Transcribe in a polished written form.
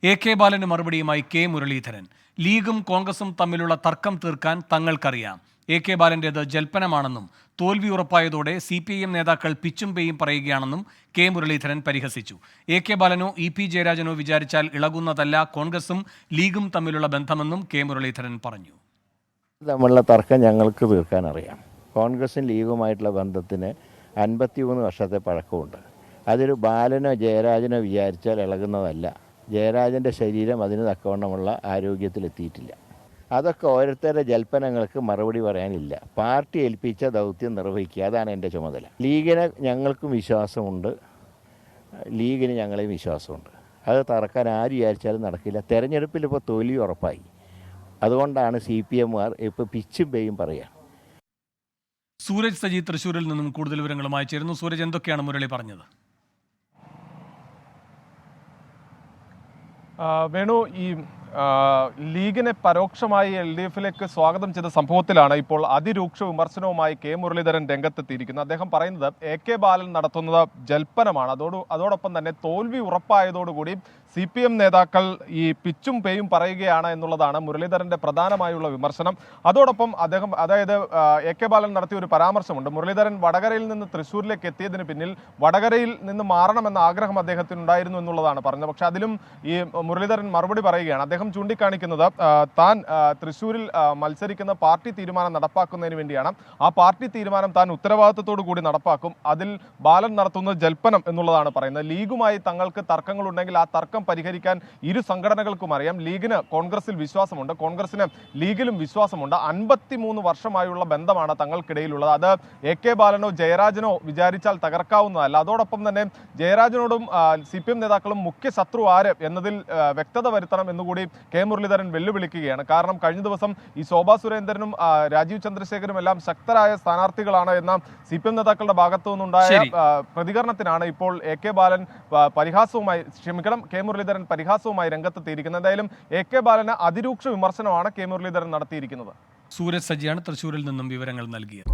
K ബാലന് മറുപടിയുമായി K Muraleedharan. ലീഗും കോൺഗ്രസും തമ്മിലുള്ള തർക്കം തീർക്കാൻ തങ്ങൾക്കറിയാം. കെ ബാലന്റേത് ജൽപ്പനമാണെന്നും തോൽവി ഉറപ്പായതോടെ CPIM നേതാക്കൾ പിച്ചും പേയും പറയുകയാണെന്നും കെ മുരളീധരൻ പരിഹസിച്ചു. കെ ബാലനോ EP ജയരാജനോ വിചാരിച്ചാൽ ഇളകുന്നതല്ല കോൺഗ്രസും ലീഗും തമ്മിലുള്ള ബന്ധമെന്നും കെ മുരളീധരൻ പറഞ്ഞു. തമ്മിലുള്ള തർക്കം ഞങ്ങൾക്ക് തീർക്കാൻ അറിയാം. കോൺഗ്രസും ലീഗുമായിട്ടുള്ള ബന്ധത്തിന് 53 വർഷത്തെ പഴക്കമുണ്ട്. അതൊരു ബാലനോ ജയരാജനോ വിചാരിച്ചാൽ ഇളകുന്നതല്ല. ജയരാജൻ്റെ ശരീരം അതിന് തക്കവണ്ണമുള്ള ആരോഗ്യത്തിലെത്തിയിട്ടില്ല. അതൊക്കെ ഓരോരുത്തരുടെ ജൽപ്പനങ്ങൾക്ക് മറുപടി പറയാനില്ല. പാർട്ടി ഏൽപ്പിച്ച ദൗത്യം നിർവഹിക്കുക, അതാണ് എൻ്റെ ചുമതല. ലീഗിനെ ഞങ്ങൾക്കും വിശ്വാസമുണ്ട്, ലീഗിന് ഞങ്ങളെയും വിശ്വാസമുണ്ട്. അത് തറക്കാൻ ആര് വിചാരിച്ചാലും നടക്കില്ല. തെരഞ്ഞെടുപ്പിൽ ഇപ്പോൾ തോൽവി ഉറപ്പായി. അതുകൊണ്ടാണ് CPMമാർ ഇപ്പോൾ പിച്ചും പേയും പറയുക. സൂരജ് സജി തൃശ്ശൂരിൽ നിന്നും കൂടുതൽ വിവരങ്ങളുമായി ചേരുന്നു. സൂരജ്, എന്തൊക്കെയാണ് മുരളി പറഞ്ഞത്? വേണു, ഈ ലീഗിനെ പരോക്ഷമായി LDFിലേക്ക് സ്വാഗതം ചെയ്ത സംഭവത്തിലാണ് ഇപ്പോൾ അതിരൂക്ഷ വിമർശനവുമായി കെ മുരളീധരൻ രംഗത്തെത്തിയിരിക്കുന്നത്. അദ്ദേഹം പറയുന്നത് കെ ബാലൻ നടത്തുന്നത് ജൽപ്പനമാണ്. അതോടൊപ്പം തന്നെ തോൽവി ഉറപ്പായതോടുകൂടി CPM നേതാക്കൾ ഈ പിച്ചും പേയും പറയുകയാണ് എന്നുള്ളതാണ് മുരളീധരന്റെ പ്രധാനമായുള്ള വിമർശനം. അതോടൊപ്പം അദ്ദേഹം കെ ബാലൻ നടത്തിയ ഒരു പരാമർശമുണ്ട്. മുരളീധരൻ വടകരയിൽ നിന്ന് തൃശ്ശൂരിലേക്ക് എത്തിയതിന് പിന്നിൽ വടകരയിൽ നിന്ന് മാറണമെന്ന ആഗ്രഹം അദ്ദേഹത്തിനുണ്ടായിരുന്നു എന്നുള്ളതാണ് പറഞ്ഞത്. പക്ഷെ അതിലും ഈ മുരളീധരൻ മറുപടി പറയുകയാണ്. അദ്ദേഹം ചൂണ്ടിക്കാണിക്കുന്നത് താൻ തൃശ്ശൂരിൽ മത്സരിക്കുന്ന പാർട്ടി തീരുമാനം നടപ്പാക്കുന്നതിന് വേണ്ടിയാണ്. ആ പാർട്ടി തീരുമാനം താൻ ഉത്തരവാദിത്തത്തോടു കൂടി നടപ്പാക്കും. അതിൽ ബാലൻ നടത്തുന്നത് ജൽപ്പനം എന്നുള്ളതാണ് പറയുന്നത്. ലീഗുമായി തങ്ങൾക്ക് തർക്കങ്ങളുണ്ടെങ്കിൽ ആ തർക്കം പരിഹരിക്കാൻ ഇരു സംഘടനകൾക്കും അറിയാം. ലീഗിന് കോൺഗ്രസിൽ വിശ്വാസമുണ്ട്, കോൺഗ്രസിന് ലീഗിലും വിശ്വാസമുണ്ട്. 53 വർഷമായുള്ള ബന്ധമാണ് തങ്ങൾക്കിടയിലുള്ളത്. അത് കെ ബാലനോ ജയരാജനോ വിചാരിച്ചാൽ തകർക്കാവുന്നതല്ല. അതോടൊപ്പം തന്നെ ജയരാജനോടും CPM നേതാക്കളും മുഖ്യ ശത്രു ആര് എന്നതിൽ വ്യക്തത വരുത്തണം എന്നുകൂടി കെ മുരളീധരൻ വെല്ലുവിളിക്കുകയാണ്. കാരണം കഴിഞ്ഞ ദിവസം ഈ ശോഭാ സുരേന്ദ്രനും രാജീവ് ചന്ദ്രശേഖരും എല്ലാം ശക്തരായ സ്ഥാനാർത്ഥികളാണ് എന്ന CPM നേതാക്കളുടെ ഭാഗത്തു നിന്നുണ്ടായ പ്രതികരണത്തിനാണ് ഇപ്പോൾ കെ ബാലൻ കെ മുരളീധരൻ പരിഹാസവുമായി രംഗത്തെത്തിയിരിക്കുന്നത്. എന്തായാലും കെ ബാലന് അതിരൂക്ഷ വിമർശനമാണ് കെ മുരളീധരൻ നടത്തിയിരിക്കുന്നത്. സൂരജ് സജിയാണ് തൃശ്ശൂരിൽ നിന്നും വിവരങ്ങൾ നൽകിയത്.